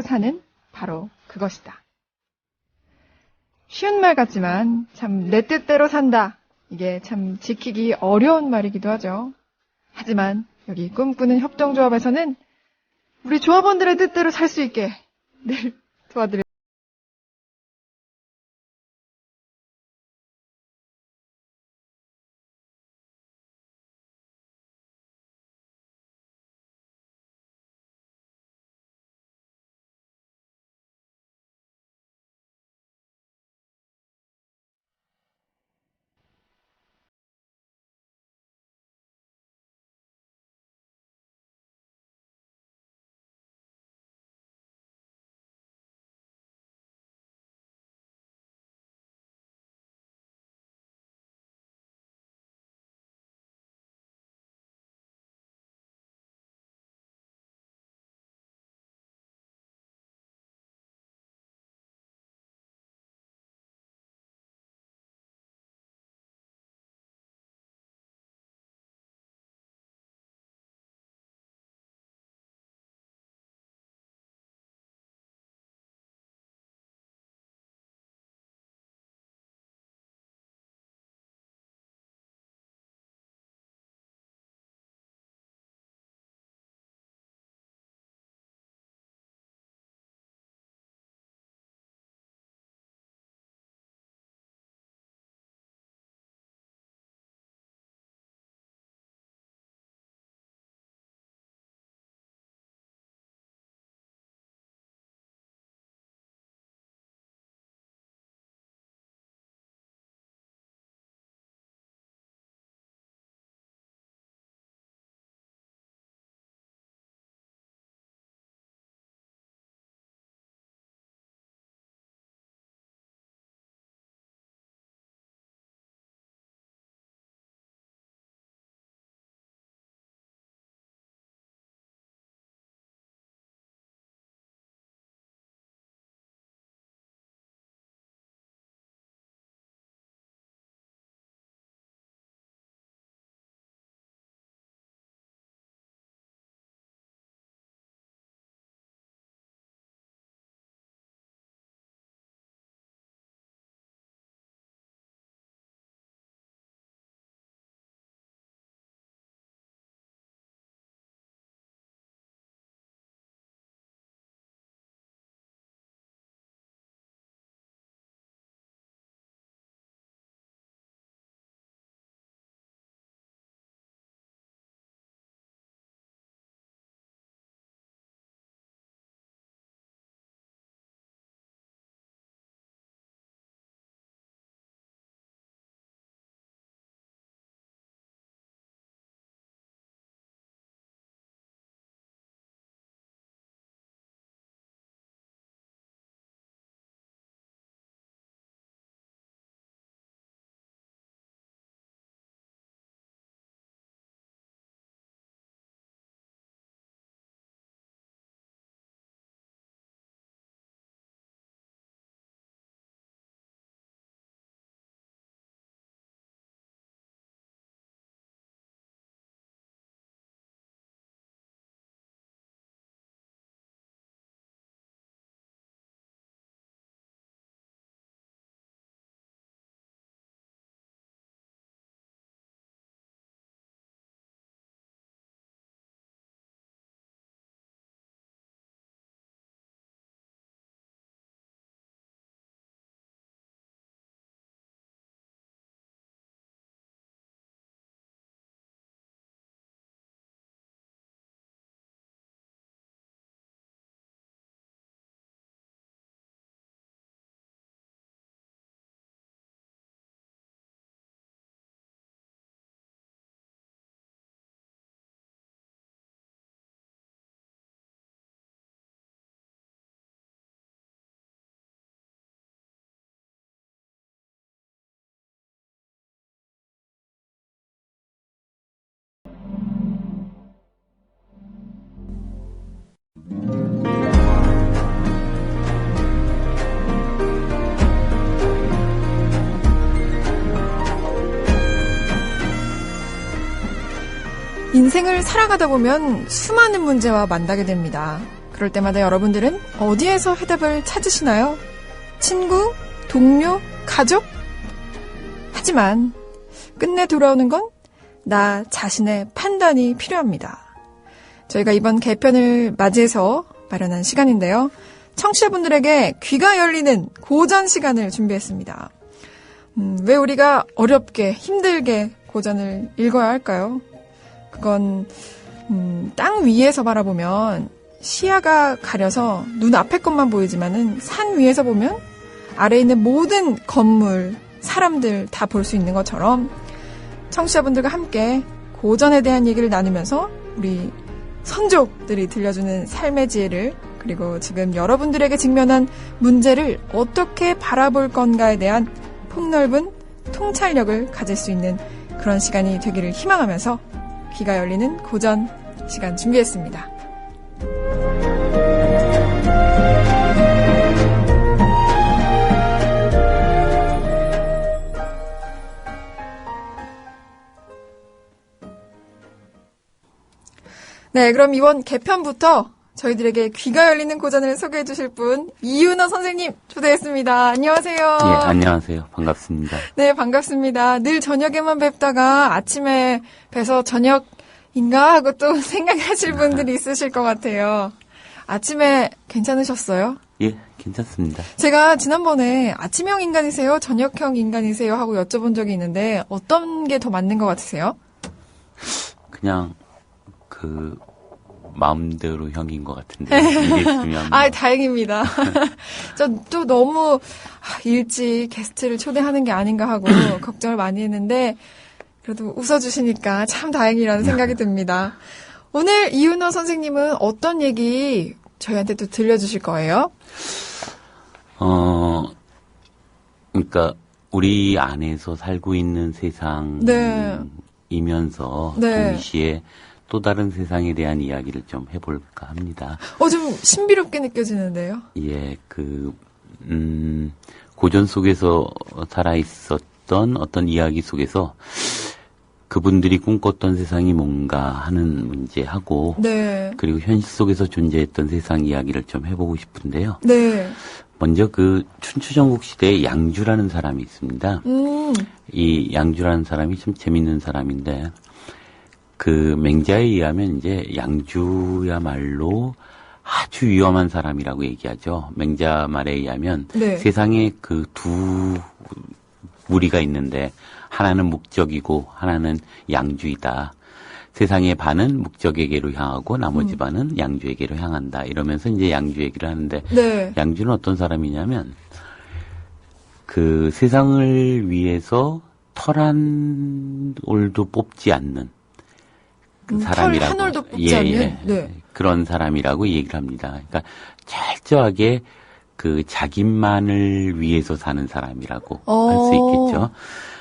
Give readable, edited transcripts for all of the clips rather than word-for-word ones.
사는 바로 그것이다. 쉬운 말 같지만 참 내 뜻대로 산다. 이게 참 지키기 어려운 말이기도 하죠. 하지만 여기 꿈꾸는 협동조합에서는 우리 조합원들의 뜻대로 살 수 있게 늘 도와드릴 인생을 살아가다 보면 수많은 문제와 만나게 됩니다. 그럴 때마다 여러분들은 어디에서 해답을 찾으시나요? 친구? 동료? 가족? 하지만 끝내 돌아오는 건 나 자신의 판단이 필요합니다. 저희가 이번 개편을 맞이해서 마련한 시간인데요. 청취자분들에게 귀가 열리는 고전 시간을 준비했습니다. 왜 우리가 어렵게 힘들게 고전을 읽어야 할까요? 그건 땅 위에서 바라보면 시야가 가려서 눈 앞에 것만 보이지만은 산 위에서 보면 아래에 있는 모든 건물, 사람들 다 볼 수 있는 것처럼 청취자분들과 함께 고전에 대한 얘기를 나누면서 우리 선조들이 들려주는 삶의 지혜를 그리고 지금 여러분들에게 직면한 문제를 어떻게 바라볼 건가에 대한 폭넓은 통찰력을 가질 수 있는 그런 시간이 되기를 희망하면서 귀가 열리는 고전 시간 준비했습니다. 네, 그럼 이번 개편부터 저희들에게 귀가 열리는 고전을 소개해 주실 분 이윤호 선생님 초대했습니다. 안녕하세요. 예, 안녕하세요. 반갑습니다. 네, 반갑습니다. 늘 저녁에만 뵙다가 아침에 뵈서 저녁인가 하고 또 생각하실 분들이 있으실 것 같아요. 아침에 괜찮으셨어요? 예, 괜찮습니다. 제가 지난번에 아침형 인간이세요? 저녁형 인간이세요? 하고 여쭤본 적이 있는데 어떤 게 더 맞는 것 같으세요? 그냥 마음대로 형인 것 같은데 일이 있으면 아, 다행입니다. 저 또 너무 일찍 게스트를 초대하는 게 아닌가 하고 걱정을 많이 했는데 그래도 웃어주시니까 참 다행이라는 생각이 듭니다. 오늘 이윤호 선생님은 어떤 얘기 저희한테 또 들려주실 거예요? 그러니까 우리 안에서 살고 있는 세상이면서 네. 동시에 또 다른 세상에 대한 이야기를 좀 해볼까 합니다. 좀 신비롭게 느껴지는데요. 예, 고전 속에서 살아있었던 어떤 이야기 속에서 그분들이 꿈꿨던 세상이 뭔가 하는 문제하고, 네. 그리고 현실 속에서 존재했던 세상 이야기를 좀 해보고 싶은데요. 네. 먼저 춘추전국 시대에 양주라는 사람이 있습니다. 이 양주라는 사람이 좀 재밌는 사람인데, 맹자에 의하면 이제 양주야말로 아주 위험한 사람이라고 얘기하죠. 맹자 말에 의하면 네. 세상에 두 무리가 있는데 하나는 묵적이고 하나는 양주이다. 세상의 반은 묵적에게로 향하고 나머지 반은 양주에게로 향한다. 이러면서 이제 양주 얘기를 하는데 네. 양주는 어떤 사람이냐면 세상을 위해서 털 한 올도 뽑지 않는 사람이라고. 털 한 올도 뽑지 않는? 네. 그런 사람이라고 얘기를 합니다. 그러니까 철저하게 자기만을 위해서 사는 사람이라고 할 수 있겠죠.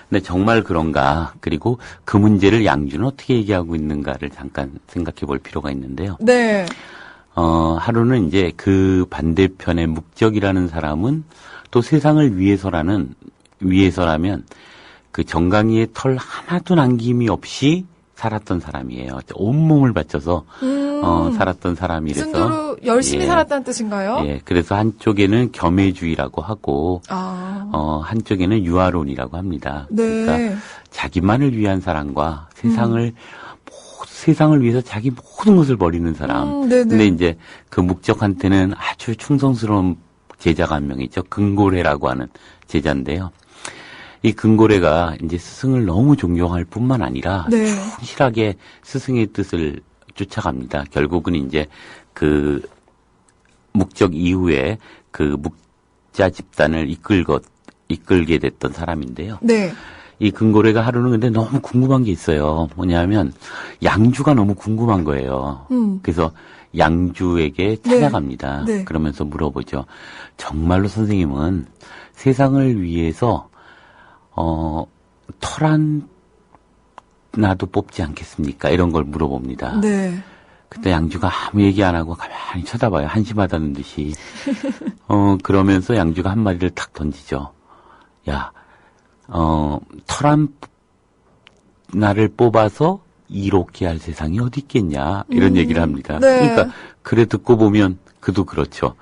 근데 정말 그런가? 그리고 그 문제를 양주는 어떻게 얘기하고 있는가를 잠깐 생각해 볼 필요가 있는데요. 네. 하루는 이제 그 반대편의 묵적이라는 사람은 또 세상을 위해서라면 정강이의 털 하나도 남김이 없이 살았던 사람이에요. 온몸을 바쳐서 살았던 사람이라서 순두로 열심히 살았다는 뜻인가요? 예, 그래서 한쪽에는 겸해주의라고 하고 한쪽에는 유아론이라고 합니다. 네. 그러니까 자기만을 위한 사람과 세상을 위해서 자기 모든 것을 버리는 사람. 근데 이제 그 묵적한테는 아주 충성스러운 제자가 한 명 있죠. 근고래라고 하는 제자인데요. 이 근고래가 이제 스승을 너무 존경할 뿐만 아니라 충실하게 스승의 뜻을 쫓아갑니다. 결국은 이제 묵적 이후에 묵자 집단을 이끌게 됐던 사람인데요. 네. 이 근고래가 하루는 근데 너무 궁금한 게 있어요. 뭐냐면 양주가 너무 궁금한 거예요. 그래서 양주에게 찾아갑니다. 네. 그러면서 물어보죠. 정말로 선생님은 세상을 위해서 털 하나도 뽑지 않겠습니까? 이런 걸 물어봅니다. 네. 그때 양주가 아무 얘기 안 하고 가만히 쳐다봐요. 한심하다는 듯이. 그러면서 양주가 한 마디를 탁 던지죠. 야, 털 하나를 뽑아서 이롭게 할 세상이 어디 있겠냐. 이런 얘기를 합니다. 네. 그러니까, 그래 듣고 보면 그도 그렇죠.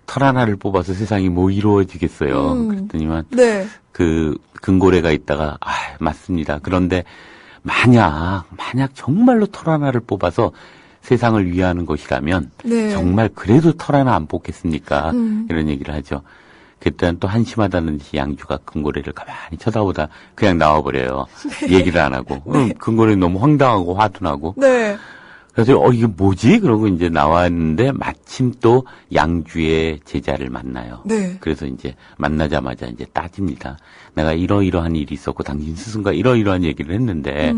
털 하나를 뽑아서 세상이 뭐 이루어지겠어요. 그랬더니만 네. 그 금고래가 있다가 맞습니다. 그런데 만약 정말로 털 하나를 뽑아서 세상을 위하는 것이라면 네. 정말 그래도 털 하나 안 뽑겠습니까? 이런 얘기를 하죠. 그때는 또 한심하다는 듯이 양주가 금고래를 가만히 쳐다보다 그냥 나와버려요. 네. 얘기를 안 하고. 네. 금고래는 너무 황당하고 화도 나고. 네. 그래서 이게 뭐지? 그러고 이제 나왔는데 마침 또 양주의 제자를 만나요. 네. 그래서 이제 만나자마자 이제 따집니다. 내가 이러이러한 일이 있었고 당신 스승과 이러이러한 얘기를 했는데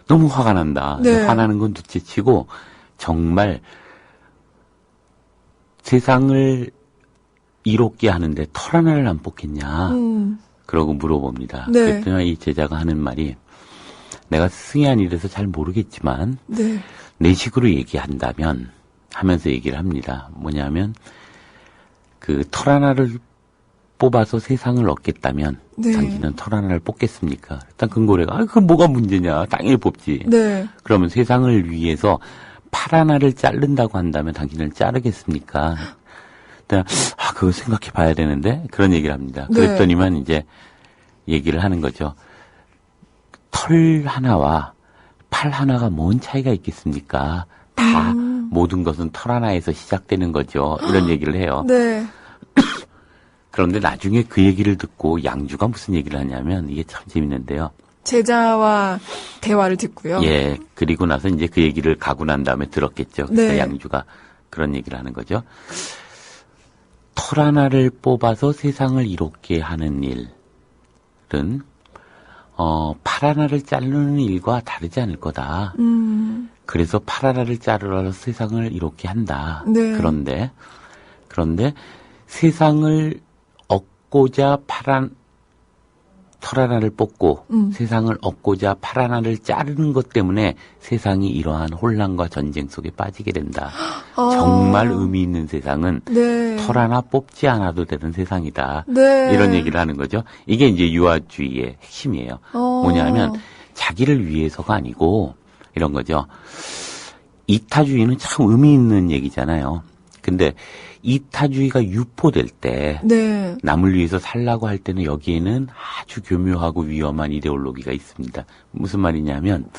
너무 화가 난다. 네. 화나는 건 둘째치고 정말 세상을 이롭게 하는데 털 하나를 안 뽑겠냐. 그러고 물어봅니다. 네. 그랬더니 이 제자가 하는 말이 내가 스승이 아니라서 잘 모르겠지만 네. 내 식으로 얘기한다면 하면서 얘기를 합니다. 뭐냐면 그 털 하나를 뽑아서 세상을 얻겠다면 네. 당신은 털 하나를 뽑겠습니까? 일단 금고래가 그건 뭐가 문제냐. 당연히 뽑지. 네. 그러면 세상을 위해서 팔 하나를 자른다고 한다면 당신을 자르겠습니까? 그거 생각해 봐야 되는데 그런 얘기를 합니다. 네. 그랬더니만 이제 얘기를 하는 거죠. 털 하나와 팔 하나가 뭔 차이가 있겠습니까? 다 모든 것은 털 하나에서 시작되는 거죠. 이런 얘기를 해요. 네. 그런데 나중에 그 얘기를 듣고 양주가 무슨 얘기를 하냐면 이게 참 재밌는데요. 제자와 대화를 듣고요. 예. 그리고 나서 이제 그 얘기를 가고 난 다음에 들었겠죠. 그래서 네. 양주가 그런 얘기를 하는 거죠. 털 하나를 뽑아서 세상을 이롭게 하는 일은 팔 하나를 자르는 일과 다르지 않을 거다. 그래서 팔 하나를 자르러 세상을 이롭게 한다. 네. 그런데 세상을 얻고자 털 하나를 뽑고 세상을 얻고자 팔 하나를 자르는 것 때문에 세상이 이러한 혼란과 전쟁 속에 빠지게 된다. 정말 의미 있는 세상은 네. 털 하나 뽑지 않아도 되는 세상이다. 네. 이런 얘기를 하는 거죠. 이게 이제 유아주의의 핵심이에요. 뭐냐면 자기를 위해서가 아니고 이런 거죠. 이타주의는 참 의미 있는 얘기잖아요. 근데 이타주의가 유포될 때 네. 남을 위해서 살라고 할 때는 여기에는 아주 교묘하고 위험한 이데올로기가 있습니다. 무슨 말이냐면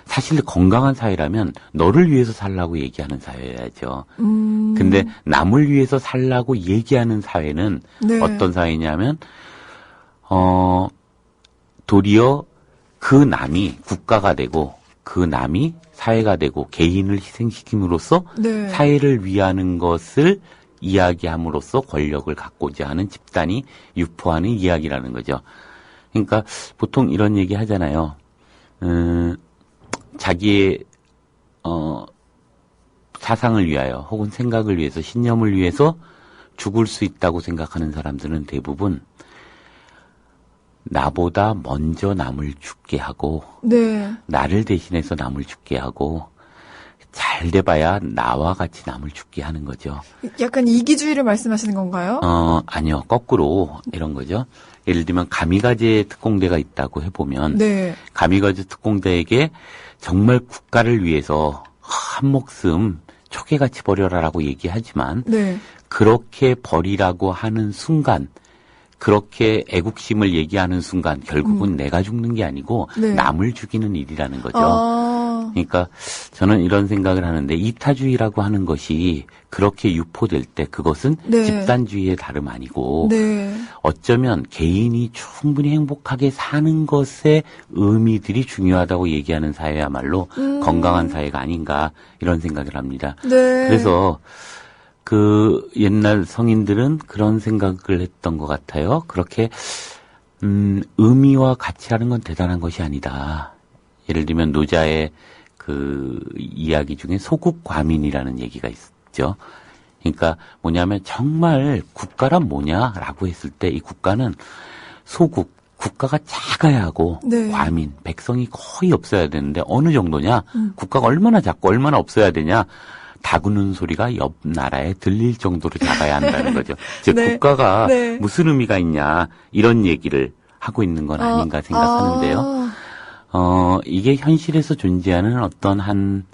사실 건강한 사회라면 너를 위해서 살라고 얘기하는 사회여야죠. 근데 남을 위해서 살라고 얘기하는 사회는 네. 어떤 사회냐면 도리어 그 남이 국가가 되고 그 남이 사회가 되고 개인을 희생시킴으로써 네. 사회를 위하는 것을 이야기함으로써 권력을 갖고자 하는 집단이 유포하는 이야기라는 거죠. 그러니까 보통 이런 얘기 하잖아요. 자기의 사상을 위하여 혹은 생각을 위해서 신념을 위해서 죽을 수 있다고 생각하는 사람들은 대부분 나보다 먼저 남을 죽게 하고 네. 나를 대신해서 남을 죽게 하고 잘 돼봐야 나와 같이 남을 죽게 하는 거죠. 약간 이기주의를 말씀하시는 건가요? 아니요. 거꾸로 이런 거죠. 예를 들면 가미가제 특공대가 있다고 해보면 네. 가미가제 특공대에게 정말 국가를 위해서 한 목숨 초계같이 버려라라고 얘기하지만 네. 그렇게 버리라고 하는 순간 그렇게 애국심을 얘기하는 순간 결국은 내가 죽는 게 아니고 네. 남을 죽이는 일이라는 거죠. 그러니까 저는 이런 생각을 하는데 이타주의라고 하는 것이 그렇게 유포될 때 그것은 네. 집단주의의 다름 아니고 네. 어쩌면 개인이 충분히 행복하게 사는 것의 의미들이 중요하다고 얘기하는 사회야말로 건강한 사회가 아닌가 이런 생각을 합니다. 네. 그래서 그 옛날 성인들은 그런 생각을 했던 것 같아요. 그렇게 의미와 가치라는 건 대단한 것이 아니다. 예를 들면 노자의 그 이야기 중에 소국과민이라는 얘기가 있죠. 그러니까 뭐냐면 정말 국가란 뭐냐라고 했을 때 이 국가는 국가가 작아야 하고 네. 과민, 백성이 거의 없어야 되는데 어느 정도냐? 국가가 얼마나 작고 얼마나 없어야 되냐? 다구는 소리가 옆 나라에 들릴 정도로 작아야 한다는 거죠. 즉 네. 국가가 네. 무슨 의미가 있냐 이런 얘기를 하고 있는 건 아닌가 생각하는데요. 이게 현실에서 존재하는 어떤 한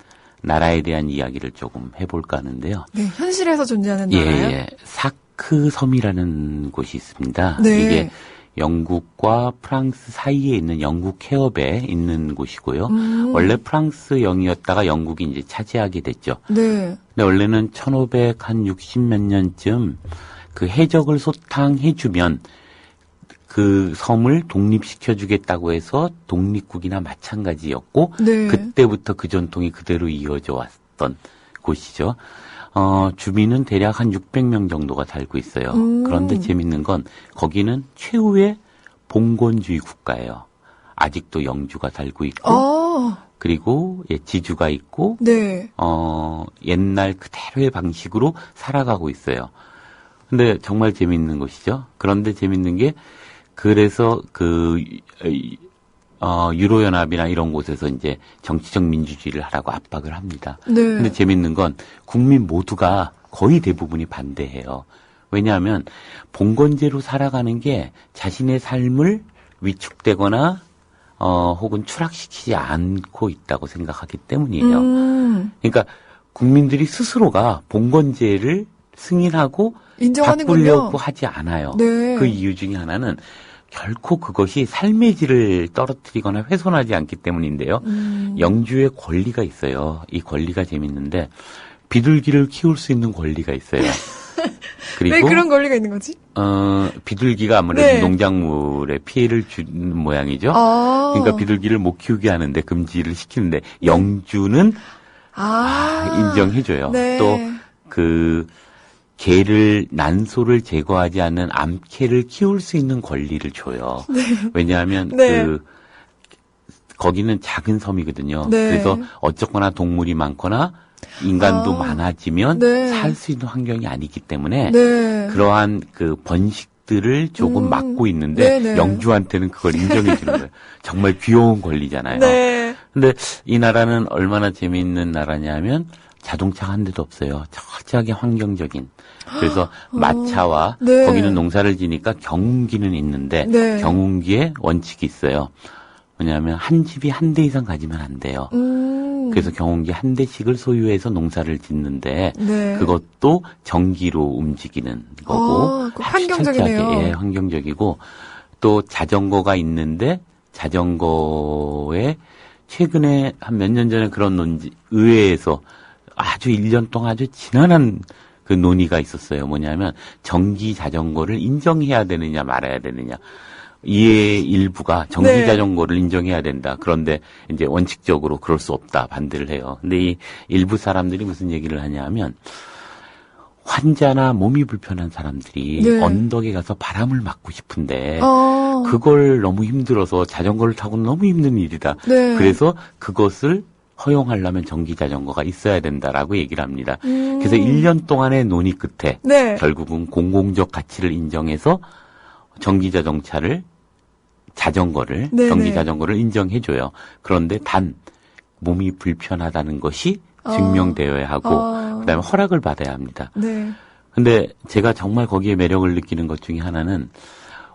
나라에 대한 이야기를 조금 해볼까 하는데요. 네, 현실에서 존재하는 나라요? 예. 사크 섬이라는 곳이 있습니다. 네. 이게 영국과 프랑스 사이에 있는 영국 해협에 있는 곳이고요. 원래 프랑스 영이었다가 영국이 이제 차지하게 됐죠. 네. 근데 원래는 1560 몇 년쯤 그 해적을 소탕해주면 그 섬을 독립시켜주겠다고 해서 독립국이나 마찬가지였고, 네. 그때부터 그 전통이 그대로 이어져 왔던 곳이죠. 주민은 대략 한 600명 정도가 살고 있어요. 그런데 재밌는 건 거기는 최후의 봉건주의 국가예요. 아직도 영주가 살고 있고, 그리고 지주가 있고, 네. 옛날 그대로의 방식으로 살아가고 있어요. 근데 정말 재밌는 것이죠. 그런데 재밌는 게 그래서 유로연합이나 이런 곳에서 이제 정치적 민주주의를 하라고 압박을 합니다. 네. 근데 재밌는 건 국민 모두가 거의 대부분이 반대해요. 왜냐하면 봉건제로 살아가는 게 자신의 삶을 위축되거나 혹은 추락시키지 않고 있다고 생각하기 때문이에요. 그러니까 국민들이 스스로가 봉건제를 승인하고 바꾸려고 하지 않아요. 네. 그 이유 중에 하나는 결코 그것이 삶의 질을 떨어뜨리거나 훼손하지 않기 때문인데요. 영주의 권리가 있어요. 이 권리가 재밌는데 비둘기를 키울 수 있는 권리가 있어요. 그리고 왜 그런 권리가 있는 거지? 비둘기가 아무래도 네. 농작물에 피해를 주는 모양이죠. 그러니까 비둘기를 못 키우게 하는데 금지를 시키는데 영주는 인정해줘요. 네. 또 개를 난소를 제거하지 않는 암캐를 키울 수 있는 권리를 줘요. 네. 왜냐하면 네. 거기는 작은 섬이거든요. 네. 그래서 어쨌거나 동물이 많거나 인간도 많아지면 네. 살 수 있는 환경이 아니기 때문에 네. 그러한 그 번식들을 조금 막고 있는데 네네. 영주한테는 그걸 인정해 주는 거예요. 정말 귀여운 권리잖아요. 네. 근데 이 나라는 얼마나 재미있는 나라냐면 자동차가 한 대도 없어요. 철저하게 환경적인. 그래서 마차와 네. 거기는 농사를 지니까 경운기는 있는데 네. 경운기에 원칙이 있어요. 왜냐하면 한 집이 한 대 이상 가지면 안 돼요. 그래서 경운기 한 대씩을 소유해서 농사를 짓는데 네. 그것도 전기로 움직이는 거고 환경적이네요. 철저하게, 환경적이고 또 자전거가 있는데 자전거에 최근에 한 몇 년 전에 그런 의회에서 아주 1년 동안 아주 지난한 그 논의가 있었어요. 뭐냐면 전기 자전거를 인정해야 되느냐 말아야 되느냐. 이의 일부가 전기 네. 자전거를 인정해야 된다. 그런데 이제 원칙적으로 그럴 수 없다. 반대를 해요. 근데 이 일부 사람들이 무슨 얘기를 하냐면 환자나 몸이 불편한 사람들이 네. 언덕에 가서 바람을 맞고 싶은데 그걸 너무 힘들어서 자전거를 타고는 너무 힘든 일이다. 네. 그래서 그것을 허용하려면 전기 자전거가 있어야 된다라고 얘기를 합니다. 그래서 1년 동안의 논의 끝에 네. 결국은 공공적 가치를 인정해서 전기 자전거를 네네. 전기 자전거를 인정해줘요. 그런데 단 몸이 불편하다는 것이 증명되어야 하고 그다음에 허락을 받아야 합니다. 네. 근데 제가 정말 거기에 매력을 느끼는 것 중에 하나는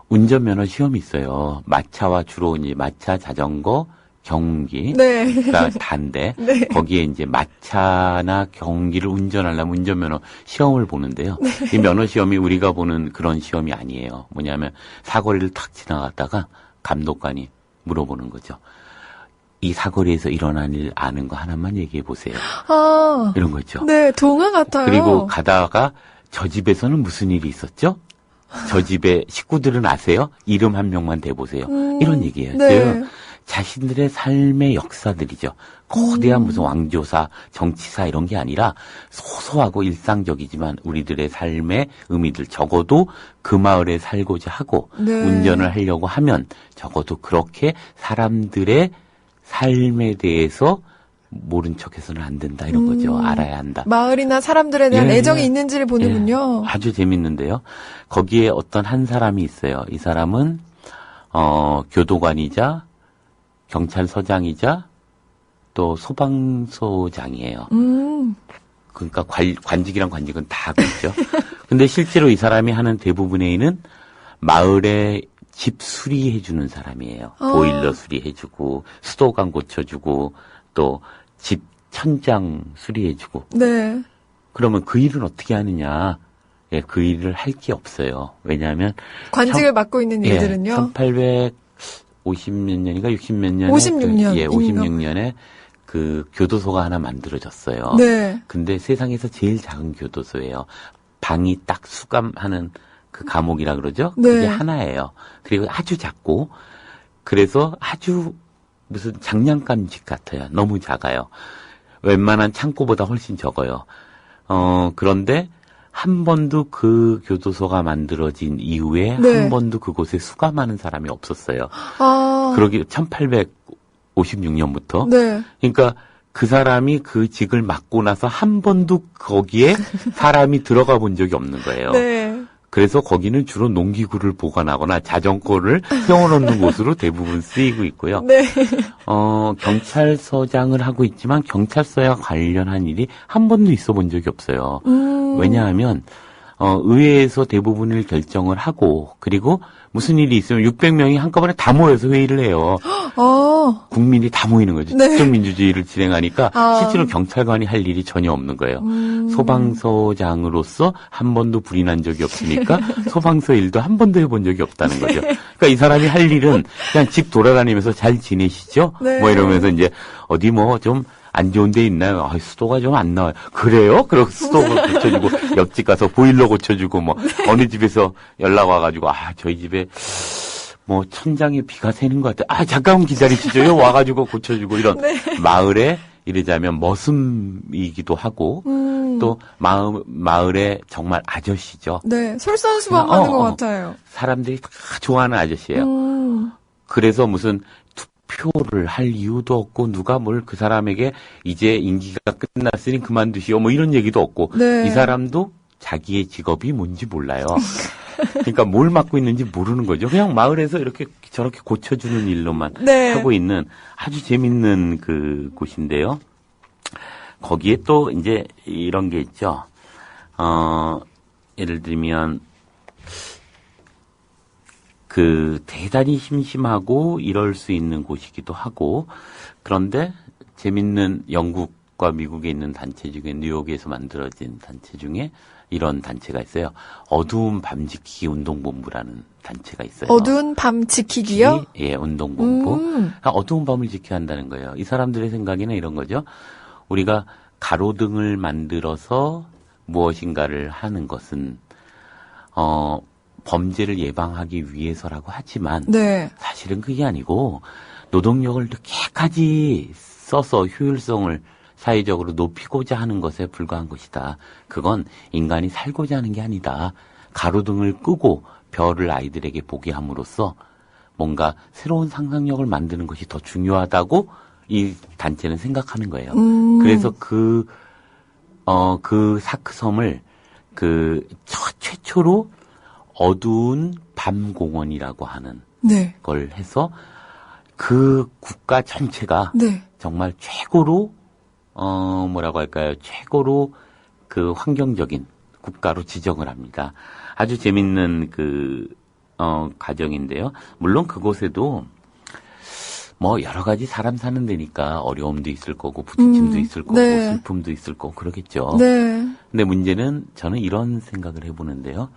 운전면허 시험이 있어요. 마차와 주로 이제 마차, 자전거, 경운기가 네. 다인데 네. 거기에 이제 마차나 경운기를 운전하려면 운전면허 시험을 보는데요. 이 면허 시험이 우리가 보는 그런 시험이 아니에요. 뭐냐면 사거리를 탁 지나갔다가 감독관이 물어보는 거죠. 이 사거리에서 일어난 일 아는 거 하나만 얘기해 보세요. 이런 거 있죠. 네, 동화 같아요. 그리고 가다가 저 집에서는 무슨 일이 있었죠? 저 집의 식구들은 아세요? 이름 한 명만 대보세요. 이런 얘기예요. 네. 즉 자신들의 삶의 역사들이죠. 거대한 무슨 왕조사, 정치사 이런 게 아니라 소소하고 일상적이지만 우리들의 삶의 의미들 적어도 그 마을에 살고자 하고 네. 운전을 하려고 하면 적어도 그렇게 사람들의 삶에 대해서 모른 척해서는 안 된다 이런 거죠. 알아야 한다. 마을이나 사람들에 대한 예, 애정이 있는지를 보는군요. 예, 아주 재밌는데요. 거기에 어떤 한 사람이 있어요. 이 사람은 교도관이자 경찰서장이자 또 소방서장이에요. 그러니까 관직이랑 관직은 다 그렇죠. 근데 실제로 이 사람이 하는 대부분의 일은 마을에 집 수리해주는 사람이에요. 보일러 수리해주고 수도관 고쳐주고 또 집 천장 수리해주고. 네. 그러면 그 일은 어떻게 하느냐? 예, 그 일을 할 게 없어요. 왜냐하면 관직을 맡고 있는 일들은요. 1850몇 년인가 60몇 년에 56년. 예, 56년에 그 교도소가 하나 만들어졌어요. 네. 근데 세상에서 제일 작은 교도소예요. 방이 딱 수감하는 그 감옥이라 그러죠. 네. 그게 하나예요. 그리고 아주 작고 그래서 아주 무슨 장난감집 같아요. 너무 작아요. 웬만한 창고보다 훨씬 적어요. 그런데 한 번도 그 교도소가 만들어진 이후에 네. 한 번도 그곳에 수감하는 사람이 없었어요. 아. 그러기 1856년부터. 네. 그러니까 그 사람이 그 직을 맡고 나서 한 번도 거기에 사람이 들어가 본 적이 없는 거예요. 네. 그래서 거기는 주로 농기구를 보관하거나 자전거를 세워놓는 곳으로 대부분 쓰이고 있고요. 네. 경찰서장을 하고 있지만 경찰서와 관련한 일이 한 번도 있어 본 적이 없어요. 왜냐하면 의회에서 대부분을 결정을 하고 그리고 무슨 일이 있으면 600명이 한꺼번에 다 모여서 회의를 해요. 국민이 다 모이는 거죠. 네. 직접민주주의를 진행하니까 실제로 경찰관이 할 일이 전혀 없는 거예요. 소방서장으로서 한 번도 불이 난 적이 없으니까 소방서 일도 한 번도 해본 적이 없다는 거죠. 그러니까 이 사람이 할 일은 그냥 집 돌아다니면서 잘 지내시죠? 네. 뭐 이러면서 이제 어디 뭐 좀 안 좋은 데 있나요? 수도가 좀 안 나와요. 그래요? 그리고 수도가 고쳐주고 옆집 가서 보일러 고쳐주고 뭐 어느 집에서 연락 와가지고 저희 집에 뭐 천장에 비가 새는 것 같아. 잠깐만 기다리시죠. 와가지고 고쳐주고 이런 네. 마을에 이러자면 머슴이기도 하고 또 마을에 정말 아저씨죠. 네. 솔선수범하는 것 같아요. 사람들이 다 좋아하는 아저씨예요. 그래서 무슨 투표를 할 이유도 없고 누가 뭘 그 사람에게 이제 임기가 끝났으니 그만두시오 뭐 이런 얘기도 없고 네. 이 사람도 자기의 직업이 뭔지 몰라요. 그러니까 뭘 맡고 있는지 모르는 거죠. 그냥 마을에서 이렇게 저렇게 고쳐주는 일로만 네. 하고 있는 아주 재밌는 그 곳인데요. 거기에 또 이제 이런 게 있죠. 예를 들면 그 대단히 심심하고 이럴 수 있는 곳이기도 하고 그런데 재밌는 영국과 미국에 있는 단체 중에 뉴욕에서 만들어진 단체 중에 이런 단체가 있어요. 어두운 밤 지키기 운동본부라는 단체가 있어요. 어두운 밤 지키기요? 예, 운동본부. 그러니까 어두운 밤을 지켜야 한다는 거예요. 이 사람들의 생각에는 이런 거죠. 우리가 가로등을 만들어서 무엇인가를 하는 것은 범죄를 예방하기 위해서라고 하지만 네. 사실은 그게 아니고 노동력을 이렇게까지 써서 효율성을 사회적으로 높이고자 하는 것에 불과한 것이다. 그건 인간이 살고자 하는 게 아니다. 가로등을 끄고 별을 아이들에게 보게 함으로써 뭔가 새로운 상상력을 만드는 것이 더 중요하다고 이 단체는 생각하는 거예요. 그래서 그 사크섬을 최초로 어두운 밤공원이라고 하는 네. 걸 해서 그 국가 전체가 네. 정말 최고로 뭐라고 할까요? 최고로 그 환경적인 국가로 지정을 합니다. 아주 재밌는 과정인데요. 물론 그곳에도 뭐 여러 가지 사람 사는 데니까 어려움도 있을 거고 부딪힘도 있을 거고 네. 슬픔도 있을 거고 그러겠죠. 네. 근데 문제는 저는 이런 생각을 해보는데요.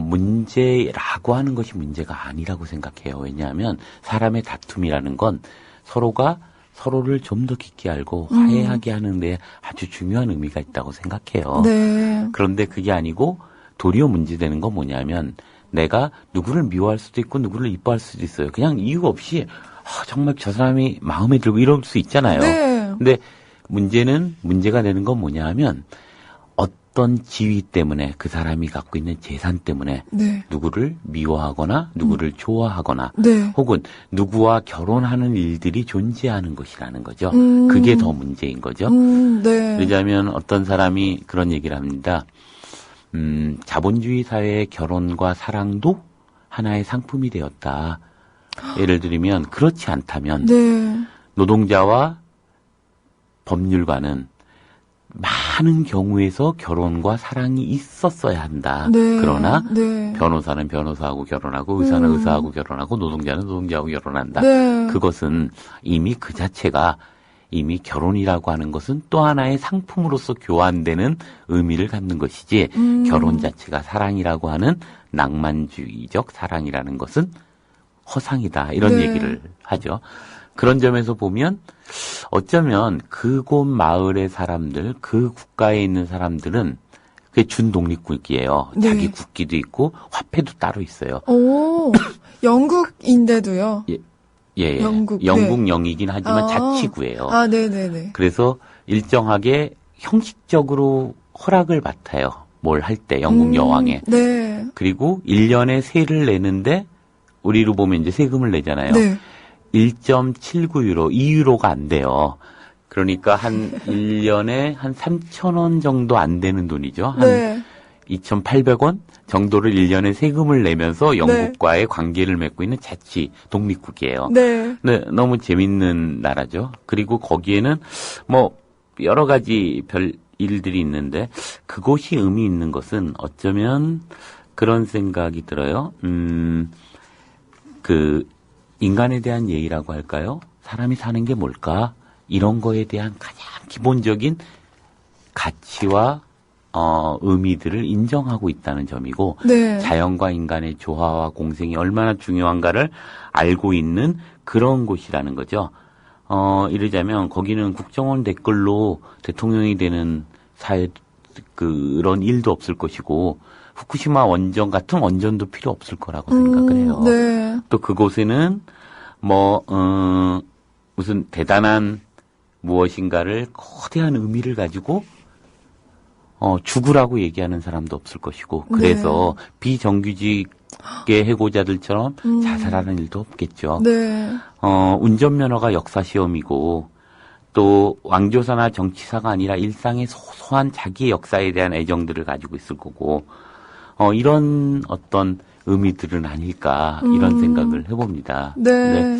문제라고 하는 것이 문제가 아니라고 생각해요. 왜냐하면 사람의 다툼이라는 건 서로가 서로를 좀 더 깊게 알고 화해하게 하는데 아주 중요한 의미가 있다고 생각해요. 네. 그런데 그게 아니고 도리어 문제되는 건 뭐냐면 내가 누구를 미워할 수도 있고 누구를 이뻐할 수도 있어요. 그냥 이유 없이 정말 저 사람이 마음에 들고 이럴 수 있잖아요. 네. 근데 문제가 되는 건 뭐냐 하면 어떤 지위 때문에 그 사람이 갖고 있는 재산 때문에 네. 누구를 미워하거나 누구를 좋아하거나 네. 혹은 누구와 결혼하는 일들이 존재하는 것이라는 거죠. 그게 더 문제인 거죠. 네. 그러자면 어떤 사람이 그런 얘기를 합니다. 자본주의 사회의 결혼과 사랑도 하나의 상품이 되었다. 예를 들면 그렇지 않다면 네. 노동자와 법률가는 많은 경우에서 결혼과 사랑이 있었어야 한다. 네. 그러나 네. 변호사는 변호사하고 결혼하고 의사는 의사하고 결혼하고 노동자는 노동자하고 결혼한다. 네. 그것은 이미 그 자체가 이미 결혼이라고 하는 것은 또 하나의 상품으로서 교환되는 의미를 갖는 것이지 결혼 자체가 사랑이라고 하는 낭만주의적 사랑이라는 것은 허상이다. 이런 네. 얘기를 하죠. 그런 점에서 보면 어쩌면 그곳 마을의 사람들, 그 국가에 있는 사람들은 그게 준독립국이에요. 네. 자기 국기도 있고 화폐도 따로 있어요. 오, 영국인데도요? 예. 영국 영이긴 하지만 자치구예요. 아, 네네네. 그래서 일정하게 형식적으로 허락을 맡아요. 뭘 할 때, 영국 여왕에. 네. 그리고 1년에 세를 내는데, 우리로 보면 이제 세금을 내잖아요. 네. 1.79유로, 2유로가 안 돼요. 그러니까 한 1년에 한 3,000원 정도 안 되는 돈이죠. 한 네. 2,800원 정도를 1년에 세금을 내면서 영국과의 관계를 맺고 있는 자치 독립국이에요. 네. 네, 너무 재밌는 나라죠. 그리고 거기에는 뭐 여러 가지 별 일들이 있는데 그곳이 의미 있는 것은 어쩌면 그런 생각이 들어요. 그 인간에 대한 예의라고 할까요? 사람이 사는 게 뭘까? 이런 거에 대한 가장 기본적인 가치와 의미들을 인정하고 있다는 점이고 네. 자연과 인간의 조화와 공생이 얼마나 중요한가를 알고 있는 그런 곳이라는 거죠. 이러자면 거기는 국정원 댓글로 대통령이 되는 그런 일도 없을 것이고 후쿠시마 원전 같은 원전도 필요 없을 거라고 생각을 해요. 네. 또 그곳에는 무슨 대단한 무엇인가를 거대한 의미를 가지고 죽으라고 얘기하는 사람도 없을 것이고 그래서 비정규직의 해고자들처럼 자살하는 일도 없겠죠. 네. 운전면허가 역사 시험이고 또 왕조사나 정치사가 아니라 일상의 소소한 자기의 역사에 대한 애정들을 가지고 있을 거고 이런 어떤 의미들은 아닐까 이런 생각을 해봅니다. 네.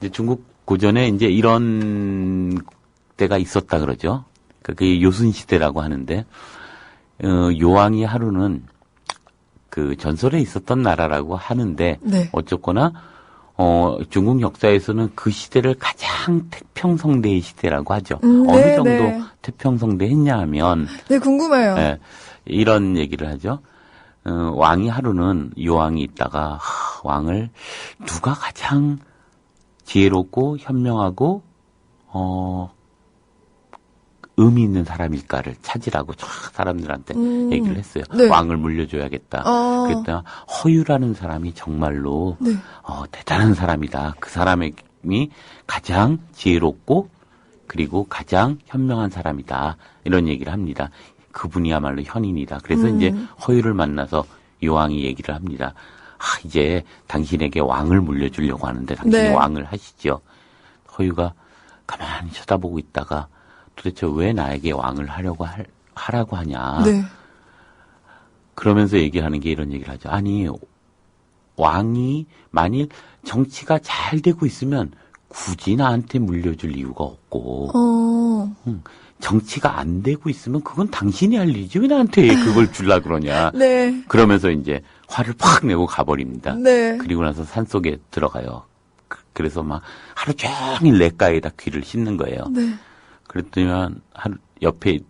이제 중국 고전에 이제 이런 때가 있었다 그러죠. 그게 요순 시대라고 하는데 요왕이 하루는 그 전설에 있었던 나라라고 하는데 네. 어쨌거나 중국 역사에서는 그 시대를 가장 태평성대의 시대라고 하죠. 어느 정도 태평성대했냐 하면 네, 궁금해요. 네, 이런 얘기를 하죠. 왕이 하루는 요왕이 있다가 왕을 누가 가장 지혜롭고 현명하고 의미 있는 사람일까를 찾으라고 쫙 사람들한테 얘기를 했어요. 네. 왕을 물려줘야겠다. 그랬더니 허유라는 사람이 정말로 네. 대단한 사람이다. 그 사람이 가장 지혜롭고 그리고 가장 현명한 사람이다. 이런 얘기를 합니다. 그분이야말로 현인이다. 그래서 이제 허유를 만나서 요왕이 얘기를 합니다. 이제 당신에게 왕을 물려주려고 하는데 당신이 네. 왕을 하시죠. 허유가 가만히 쳐다보고 있다가 도대체 왜 나에게 왕을 하라고 하냐. 네. 그러면서 얘기하는 게 이런 얘기를 하죠. 아니, 왕이 만일 정치가 잘 되고 있으면 굳이 나한테 물려줄 이유가 없고, 정치가 안 되고 있으면 그건 당신이 할 일이지 왜 나한테 그걸 줄라 그러냐. 네. 그러면서 이제 화를 팍 내고 가버립니다. 네. 그리고 나서 산속에 들어가요. 그래서 막 하루 종일 냇가에다 귀를 씻는 거예요. 네. 그랬더니 옆에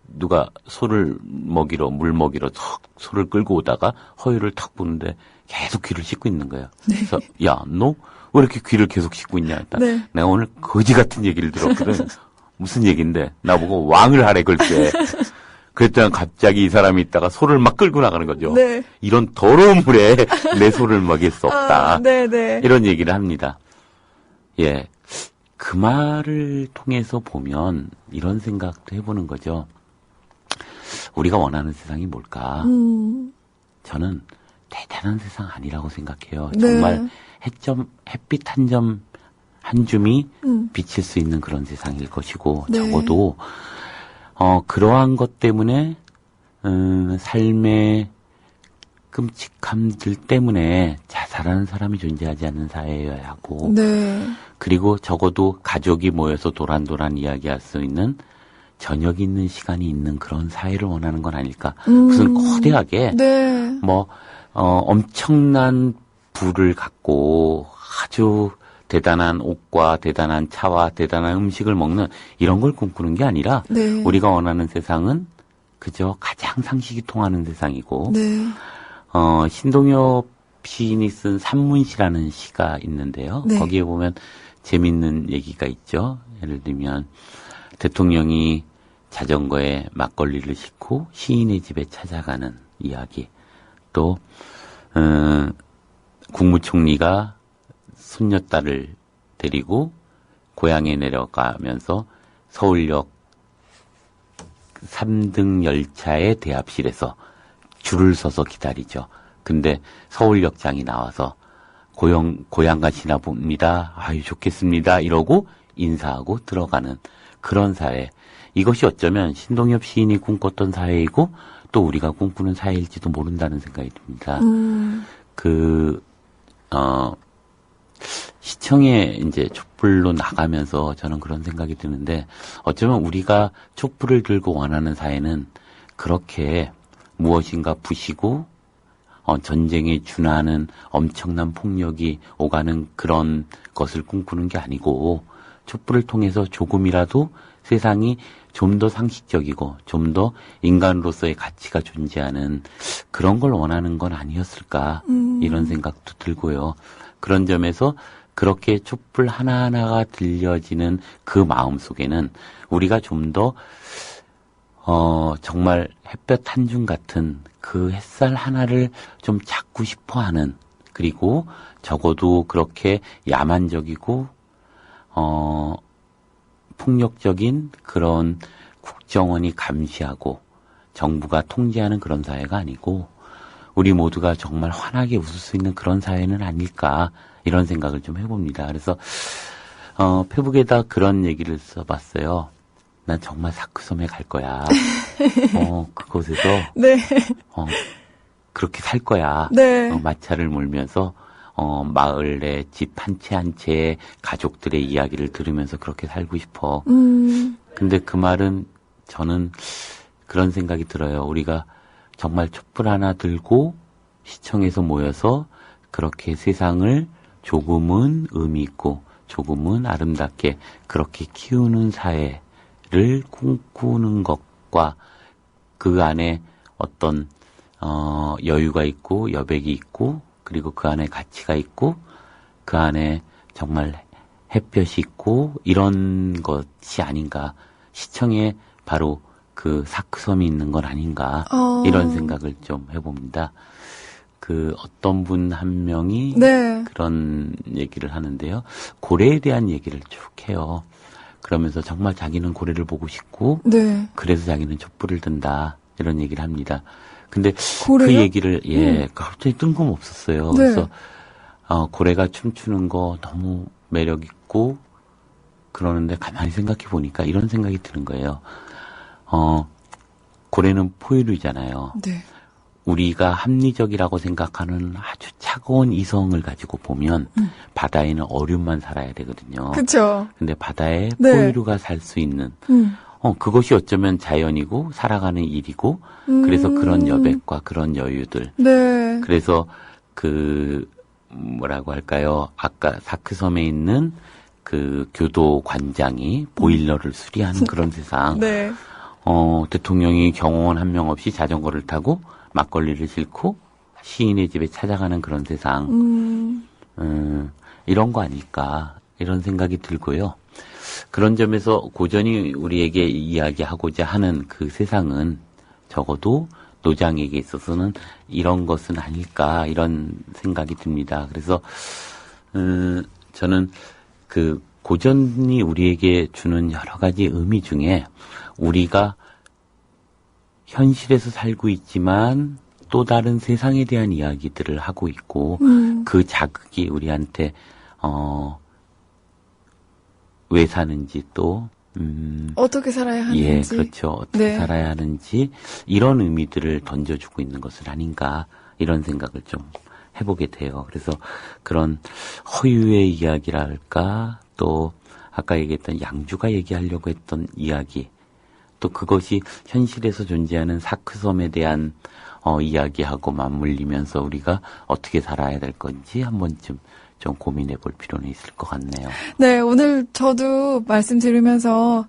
누가 소를 먹이러 물 먹이러 턱 소를 끌고 오다가 허유를 탁 보는데 계속 귀를 씻고 있는 거예요. 네. 그래서 야, 너 왜 이렇게 귀를 계속 씻고 있냐 했다. 네. 내가 오늘 거지 같은 얘기를 들었거든. 무슨 얘기인데 나보고 왕을 하래 글쎄. 그랬더니 갑자기 이 사람이 있다가 소를 막 끌고 나가는 거죠. 네. 이런 더러운 물에 내 소를 먹일 수 없다. 네. 이런 얘기를 합니다. 예. 그 말을 통해서 보면 이런 생각도 해보는 거죠. 우리가 원하는 세상이 뭘까? 저는 대단한 세상 아니라고 생각해요. 네. 정말 햇빛 한 줌이 비칠 수 있는 그런 세상일 것이고, 네. 적어도, 그러한 것 때문에, 삶의 끔찍함들 때문에 자살하는 사람이 존재하지 않는 사회여야 하고, 네. 그리고 적어도 가족이 모여서 도란도란 이야기할 수 있는 저녁 있는 시간이 있는 그런 사회를 원하는 건 아닐까. 무슨 거대하게, 네. 엄청난 부를 갖고 아주 대단한 옷과 대단한 차와 대단한 음식을 먹는 이런 걸 꿈꾸는 게 아니라 네. 우리가 원하는 세상은 그저 가장 상식이 통하는 세상이고 네. 신동엽 시인이 쓴 산문시라는 시가 있는데요. 네. 거기에 보면 재밌는 얘기가 있죠. 예를 들면 대통령이 자전거에 막걸리를 싣고 시인의 집에 찾아가는 이야기. 또 국무총리가 손녀딸을 데리고 고향에 내려가면서 서울역 3등 열차의 대합실에서 줄을 서서 기다리죠. 근데 서울역장이 나와서 고향 가시나 봅니다. 아유, 좋겠습니다. 이러고 인사하고 들어가는 그런 사회. 이것이 어쩌면 신동엽 시인이 꿈꿨던 사회이고 또 우리가 꿈꾸는 사회일지도 모른다는 생각이 듭니다. 시청에 이제 촛불로 나가면서 저는 그런 생각이 드는데 어쩌면 우리가 촛불을 들고 원하는 사회는 그렇게 무엇인가 부시고 전쟁에 준하는 엄청난 폭력이 오가는 그런 것을 꿈꾸는 게 아니고 촛불을 통해서 조금이라도 세상이 좀 더 상식적이고 좀 더 인간으로서의 가치가 존재하는 그런 걸 원하는 건 아니었을까 이런 생각도 들고요. 그런 점에서 그렇게 촛불 하나하나가 들려지는 그 마음 속에는 우리가 좀 더 정말 햇볕 한 줌 같은 그 햇살 하나를 좀 찾고 싶어 하는, 그리고 적어도 그렇게 야만적이고 폭력적인 그런 국정원이 감시하고 정부가 통제하는 그런 사회가 아니고 우리 모두가 정말 환하게 웃을 수 있는 그런 사회는 아닐까 이런 생각을 좀 해봅니다. 그래서 페북에다 그런 얘기를 써봤어요. 난 정말 사크섬에 갈 거야. 그곳에서 네. 그렇게 살 거야. 네. 마차를 몰면서 마을의 집 한 채 한 채의 가족들의 이야기를 들으면서 그렇게 살고 싶어. 근데 그 말은 저는 그런 생각이 들어요. 우리가 정말 촛불 하나 들고 시청에서 모여서 그렇게 세상을 조금은 의미 있고 조금은 아름답게 그렇게 키우는 사회를 꿈꾸는 것과 그 안에 어떤 여유가 있고 여백이 있고 그리고 그 안에 가치가 있고 그 안에 정말 햇볕이 있고 이런 것이 아닌가. 시청에 바로 그 사크섬이 있는 건 아닌가. 이런 생각을 좀 해봅니다. 그 어떤 분 한 명이 네. 그런 얘기를 하는데요. 고래에 대한 얘기를 쭉 해요. 그러면서 정말 자기는 고래를 보고 싶고 네. 그래서 자기는 촛불을 든다. 이런 얘기를 합니다. 근데 고래요? 그 얘기를 갑자기 뜬금없었어요. 네. 그래서 고래가 춤추는 거 너무 매력 있고 그러는데 가만히 생각해 보니까 이런 생각이 드는 거예요. 고래는 포유류잖아요. 네. 우리가 합리적이라고 생각하는 아주 차가운 이성을 가지고 보면 바다에는 어류만 살아야 되거든요. 그렇죠. 근데 바다에 네. 포유류가 살 수 있는 그것이 어쩌면 자연이고 살아가는 일이고 그래서 그런 여백과 그런 여유들. 네. 그래서 그 뭐라고 할까요? 아까 사크섬에 있는 그 교도 관장이 보일러를 수리하는 그런 세상. 네. 대통령이 경호원 한 명 없이 자전거를 타고 막걸리를 싣고 시인의 집에 찾아가는 그런 세상. 이런 거 아닐까 이런 생각이 들고요. 그런 점에서 고전이 우리에게 이야기하고자 하는 그 세상은 적어도 노장에게 있어서는 이런 것은 아닐까 이런 생각이 듭니다. 그래서 저는 그 고전이 우리에게 주는 여러 가지 의미 중에 우리가 현실에서 살고 있지만 또 다른 세상에 대한 이야기들을 하고 있고 그 자극이 우리한테 왜 사는지 또 어떻게 살아야 하는지. 예, 그렇죠. 어떻게 살아야 하는지 이런 의미들을 던져주고 있는 것은 아닌가 이런 생각을 좀 해보게 돼요. 그래서 그런 허유의 이야기랄까 또 아까 얘기했던 양주가 얘기하려고 했던 이야기 또 그것이 현실에서 존재하는 사크섬에 대한 이야기하고 맞물리면서 우리가 어떻게 살아야 될 건지 한 번쯤 좀 고민해 볼 필요는 있을 것 같네요. 네, 오늘 저도 말씀 들으면서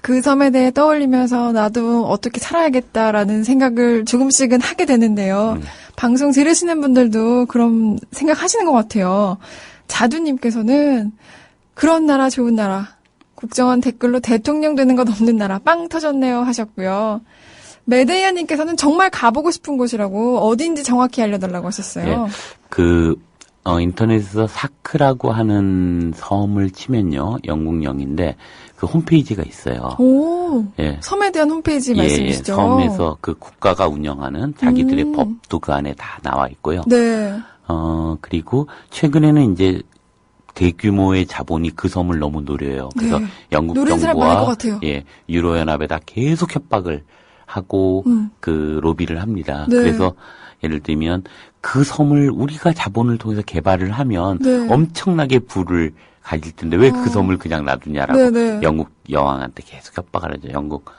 그 섬에 대해 떠올리면서 나도 어떻게 살아야겠다라는 생각을 조금씩은 하게 되는데요. 방송 들으시는 분들도 그런 생각하시는 것 같아요. 자두님께서는 그런 나라 좋은 나라, 국정원 댓글로 대통령 되는 것 없는 나라 빵 터졌네요 하셨고요. 메데이아님께서는 정말 가보고 싶은 곳이라고 어딘지 정확히 알려달라고 하셨어요. 예, 인터넷에서 사크라고 하는 섬을 치면요, 영국령인데 그 홈페이지가 있어요. 오, 예. 섬에 대한 홈페이지 말씀이시죠? 예, 섬에서 그 국가가 운영하는 자기들의 법도 그 안에 다 나와 있고요. 네. 그리고 최근에는 이제 대규모의 자본이 그 섬을 너무 노려요. 그래서 네. 영국 정부와 유로연합에다 계속 협박을 하고 그 로비를 합니다. 네. 그래서 예를 들면 그 섬을 우리가 자본을 통해서 개발을 하면 엄청나게 부를 가질 텐데 왜 그 섬을 그냥 놔두냐라고 영국 여왕한테 계속 협박을 하죠. 영국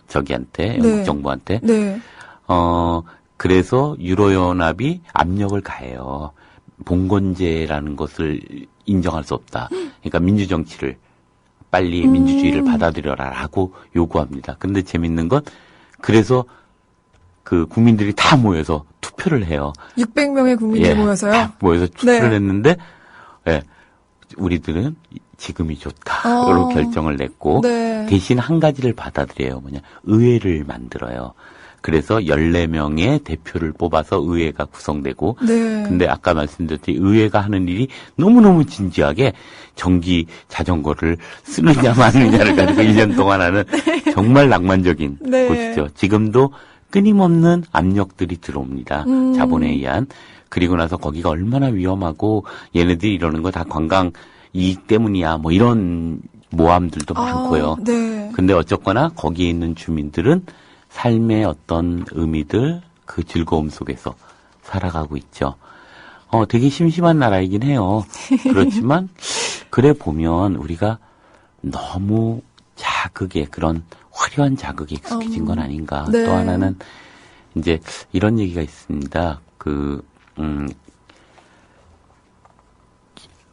저기한테 영국 정부한테. 그래서 유로연합이 압력을 가해요. 봉건제라는 것을 인정할 수 없다. 그러니까 민주정치를 빨리 민주주의를 받아들여라라고 요구합니다. 근데 재밌는 건 그래서 그 국민들이 다 모여서 투표를 해요. 600명의 국민들이 모여서요? 다 모여서 투표를 했는데 우리들은 지금이 좋다로 결정을 냈고 대신 한 가지를 받아들여요. 의회를 만들어요. 그래서 14명의 대표를 뽑아서 의회가 구성되고 근데 아까 말씀드렸듯이 의회가 하는 일이 너무너무 진지하게 전기 자전거를 쓰느냐 마느냐를 가지고 1년 동안 하는 정말 낭만적인 곳이죠. 지금도 끊임없는 압력들이 들어옵니다. 자본에 의한. 그리고 나서 거기가 얼마나 위험하고 얘네들이 이러는 거 다 관광 이익 때문이야 뭐 이런 모함들도 많고요. 근데 어쨌거나 거기에 있는 주민들은 삶의 어떤 의미들, 그 즐거움 속에서 살아가고 있죠. 되게 심심한 나라이긴 해요. 그렇지만, 그래 보면 우리가 너무 자극에, 그런 화려한 자극에 익숙해진 건 아닌가. 또 하나는, 이제, 이런 얘기가 있습니다.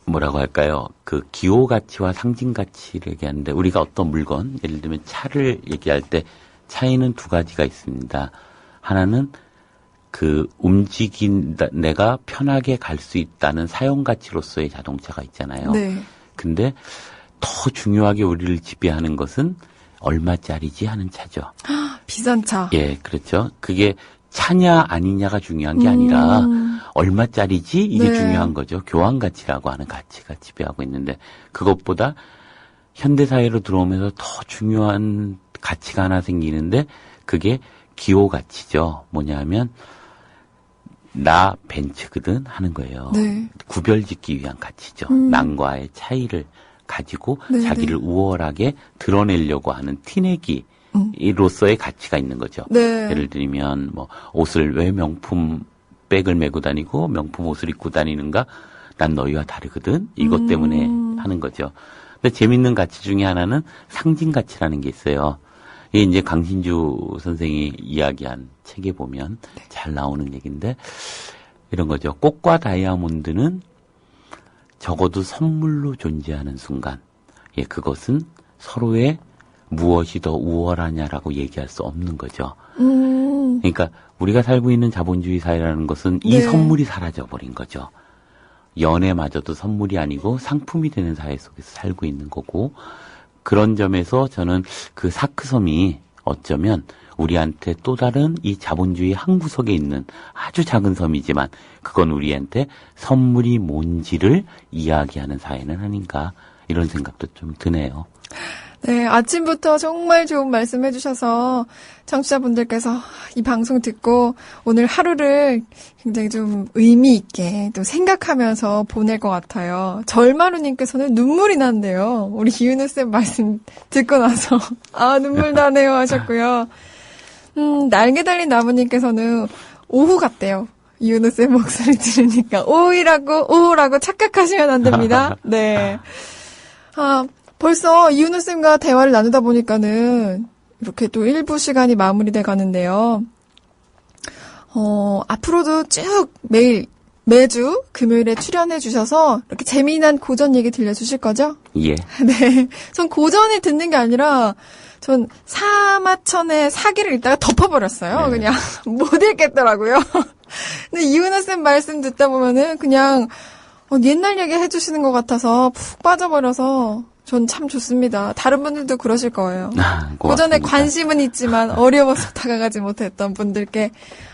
뭐라고 할까요? 그 기호 가치와 상징 가치를 얘기하는데, 우리가 어떤 물건, 예를 들면 차를 얘기할 때, 차이는 두 가지가 있습니다. 하나는 내가 편하게 갈 수 있다는 사용 가치로서의 자동차가 있잖아요. 근데 더 중요하게 우리를 지배하는 것은 얼마짜리지 하는 차죠. 비싼 차. 예, 그렇죠. 그게 차냐 아니냐가 중요한 게 아니라 얼마짜리지 이게 중요한 거죠. 교환 가치라고 하는 가치가 지배하고 있는데 그것보다 현대 사회로 들어오면서 더 중요한 가치가 하나 생기는데 그게 기호 가치죠. 뭐냐면 나 벤츠거든 하는 거예요. 구별짓기 위한 가치죠. 남과의 차이를 가지고 자기를 우월하게 드러내려고 하는 티내기 이로서의 가치가 있는 거죠. 예를 들면 뭐 옷을 왜 명품 백을 메고 다니고 명품 옷을 입고 다니는가? 난 너희와 다르거든. 이것 때문에 하는 거죠. 근데 재밌는 가치 중에 하나는 상징 가치라는 게 있어요. 이게 이제 강신주 선생이 이야기한 책에 보면 잘 나오는 얘기인데 이런 거죠. 꽃과 다이아몬드는 적어도 선물로 존재하는 순간, 그것은 서로의 무엇이 더 우월하냐라고 얘기할 수 없는 거죠. 그러니까 우리가 살고 있는 자본주의 사회라는 것은 이 선물이 사라져버린 거죠. 연애마저도 선물이 아니고 상품이 되는 사회 속에서 살고 있는 거고 그런 점에서 저는 그 사크섬이 어쩌면 우리한테 또 다른 이 자본주의 한 구석에 있는 아주 작은 섬이지만 그건 우리한테 선물이 뭔지를 이야기하는 사회는 아닌가 이런 생각도 좀 드네요. 네, 아침부터 정말 좋은 말씀 해주셔서 청취자분들께서 이 방송 듣고 오늘 하루를 굉장히 좀 의미 있게 또 생각하면서 보낼 것 같아요. 절마루님께서는 눈물이 난대요. 우리 이은우쌤 말씀 듣고 나서 눈물 나네요 하셨고요. 날개 달린 나무님께서는 오후 같대요. 이은우쌤 목소리 들으니까 오후라고 착각하시면 안 됩니다. 네. 벌써 이은우쌤과 대화를 나누다 보니까는 이렇게 또 1부 시간이 마무리돼 가는데요. 앞으로도 쭉 매일 매주 금요일에 출연해 주셔서 이렇게 재미난 고전 얘기 들려주실 거죠? 예. 네. 전 고전을 듣는 게 아니라 전 사마천의 사기를 읽다가 덮어버렸어요. 네. 그냥 못 읽겠더라고요. 근데 이은하 쌤 말씀 듣다 보면은 그냥 옛날 얘기 해주시는 것 같아서 푹 빠져버려서 전 참 좋습니다. 다른 분들도 그러실 거예요. 고전에 관심은 있지만 어려워서 다가가지 못했던 분들께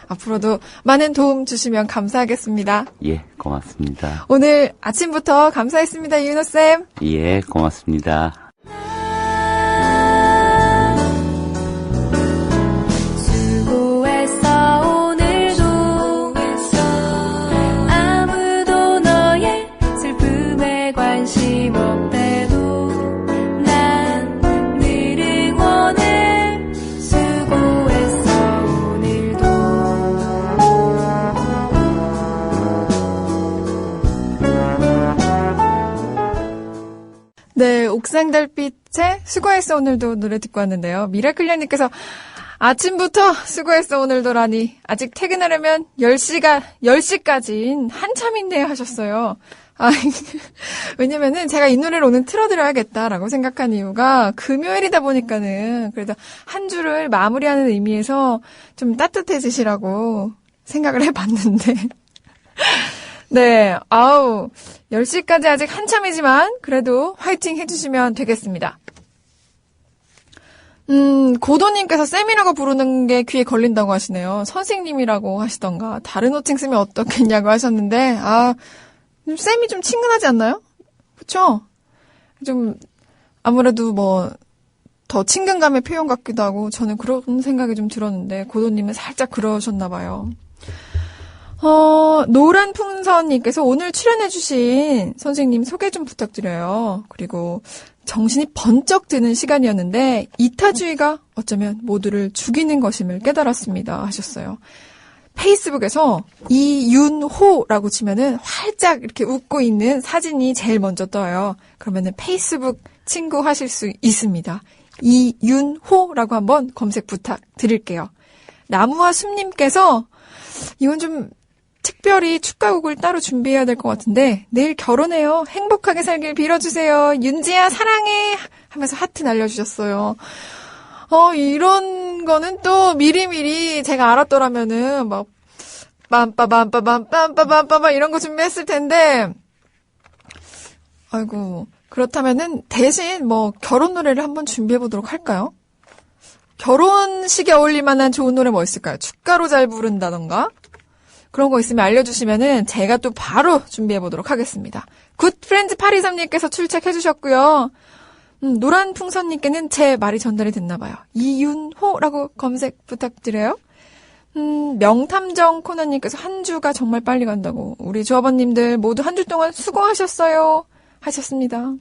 앞으로도 많은 도움 주시면 감사하겠습니다. 예, 고맙습니다. 오늘 아침부터 감사했습니다, 이은호 쌤. 예, 고맙습니다. 네, 옥상달빛의 수고했어 오늘도 노래 듣고 왔는데요. 미라클리아님께서 아침부터 수고했어 오늘도라니 아직 퇴근하려면 10시까지인 한참인데 하셨어요. 왜냐면은 제가 이 노래를 오늘 틀어드려야겠다라고 생각한 이유가 금요일이다 보니까는 그래도 한 주를 마무리하는 의미에서 좀 따뜻해지시라고 생각을 해봤는데 네, 10시까지 아직 한참이지만 그래도 화이팅 해주시면 되겠습니다. 고도님께서 쌤이라고 부르는 게 귀에 걸린다고 하시네요. 선생님이라고 하시던가 다른 호칭 쓰면 어떻겠냐고 하셨는데 쌤이 좀 친근하지 않나요? 그쵸? 좀 아무래도 더 친근감의 표현 같기도 하고 저는 그런 생각이 좀 들었는데 고도님은 살짝 그러셨나 봐요. 노란 풍선님께서 오늘 출연해주신 선생님 소개 좀 부탁드려요. 그리고 정신이 번쩍 드는 시간이었는데 이타주의가 어쩌면 모두를 죽이는 것임을 깨달았습니다 하셨어요. 페이스북에서 이윤호라고 치면은 활짝 이렇게 웃고 있는 사진이 제일 먼저 떠요. 그러면은 페이스북 친구 하실 수 있습니다. 이윤호라고 한번 검색 부탁드릴게요. 나무와 숲님께서 이건 좀 특별히 축가곡을 따로 준비해야 될 것 같은데 내일 결혼해요. 행복하게 살길 빌어주세요. 윤지야 사랑해 하면서 하트 날려주셨어요. 이런 거는 또 미리미리 제가 알았더라면은 막 빰빠빰빠빰빰빠빰빠 이런 거 준비했을 텐데 아이고 그렇다면은 대신 결혼 노래를 한번 준비해 보도록 할까요? 결혼식에 어울릴 만한 좋은 노래 뭐 있을까요? 축가로 잘 부른다던가 그런 거 있으면 알려주시면은 제가 또 바로 준비해보도록 하겠습니다. 굿프렌즈 823님께서 출첵해주셨고요. 노란 풍선님께는 제 말이 전달이 됐나봐요. 이윤호라고 검색 부탁드려요. 명탐정 코너님께서 한 주가 정말 빨리 간다고. 우리 조합원님들 모두 한 주 동안 수고하셨어요. 하셨습니다.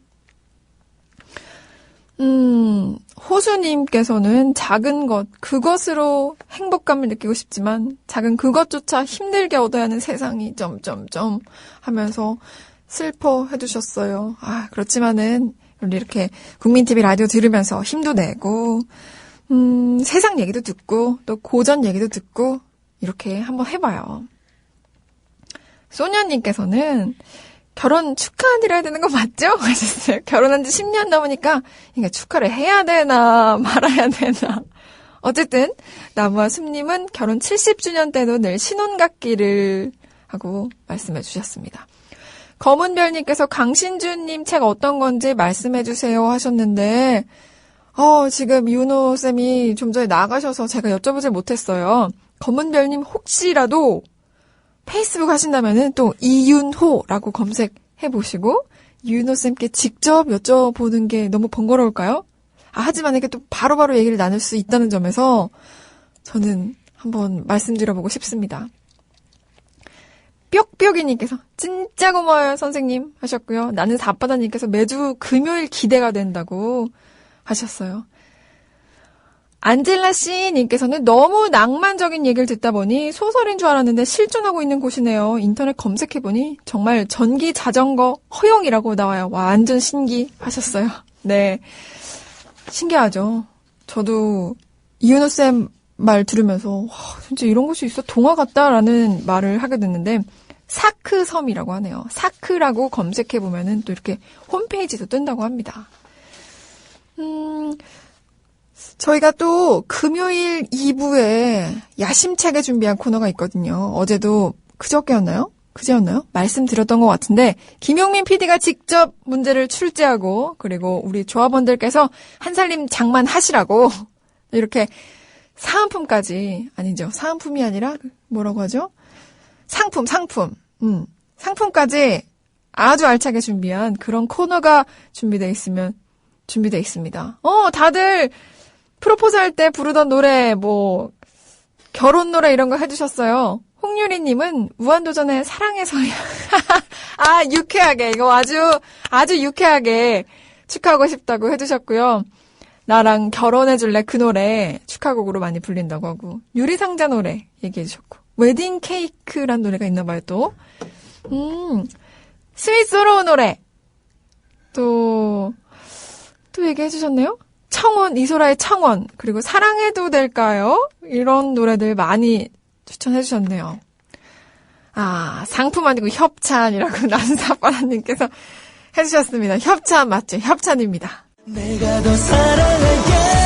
호수님께서는 작은 것, 그것으로 행복감을 느끼고 싶지만 작은 그것조차 힘들게 얻어야 하는 세상이 점점점 하면서 슬퍼해 주셨어요. 그렇지만은 우리 이렇게 국민TV 라디오 들으면서 힘도 내고 세상 얘기도 듣고 또 고전 얘기도 듣고 이렇게 한번 해봐요. 소녀님께서는 결혼 축하드려야 되는 거 맞죠? 하셨어요. 결혼한 지 10년 넘으니까 이게 축하를 해야 되나 말아야 되나. 어쨌든 나무와 숲님은 결혼 70주년 때도 늘 신혼 같기를 하고 말씀해 주셨습니다. 검은별님께서 강신주님 책 어떤 건지 말씀해 주세요 하셨는데 지금 이윤호 쌤이 좀 전에 나가셔서 제가 여쭤보질 못했어요. 검은별님 혹시라도 페이스북 하신다면은 또 이윤호라고 검색해 보시고 이윤호 쌤께 직접 여쭤보는 게 너무 번거로울까요? 하지만 이게 또 바로바로 얘기를 나눌 수 있다는 점에서 저는 한번 말씀드려보고 싶습니다. 뾱뾱이님께서 진짜 고마워요 선생님 하셨고요. 나는 사바다님께서 매주 금요일 기대가 된다고 하셨어요. 안젤라 씨님께서는 너무 낭만적인 얘기를 듣다 보니 소설인 줄 알았는데 실존하고 있는 곳이네요. 인터넷 검색해보니 정말 전기 자전거 허용이라고 나와요. 완전 신기하셨어요. 네, 신기하죠. 저도 이윤호 쌤 말 들으면서 진짜 이런 곳이 있어? 동화 같다라는 말을 하게 됐는데 사크섬이라고 하네요. 사크라고 검색해보면은 또 이렇게 홈페이지도 뜬다고 합니다. 저희가 또 금요일 2부에 야심차게 준비한 코너가 있거든요. 어제도 그제였나요? 말씀드렸던 것 같은데 김용민 PD가 직접 문제를 출제하고 그리고 우리 조합원들께서 한살림 장만하시라고 이렇게 사은품까지 아니죠. 사은품이 아니라 뭐라고 하죠? 상품까지 아주 알차게 준비한 그런 코너가 준비되어 있습니다. 다들 프로포즈 할 때 부르던 노래, 결혼 노래 이런 거 해주셨어요. 홍유리님은 무한도전의 사랑해서야. 유쾌하게. 이거 아주 유쾌하게 축하하고 싶다고 해주셨고요. 나랑 결혼해줄래 그 노래 축하곡으로 많이 불린다고 하고. 유리상자 노래 얘기해주셨고. 웨딩 케이크란 노래가 있나봐요, 또. 스윗 소로우 노래. 또 얘기해주셨네요. 청원, 이소라의 청원, 그리고 사랑해도 될까요? 이런 노래들 많이 추천해주셨네요. 상품 아니고 협찬이라고 난사빠라님께서 해주셨습니다. 협찬 맞죠? 협찬입니다. 내가 더 사랑할게.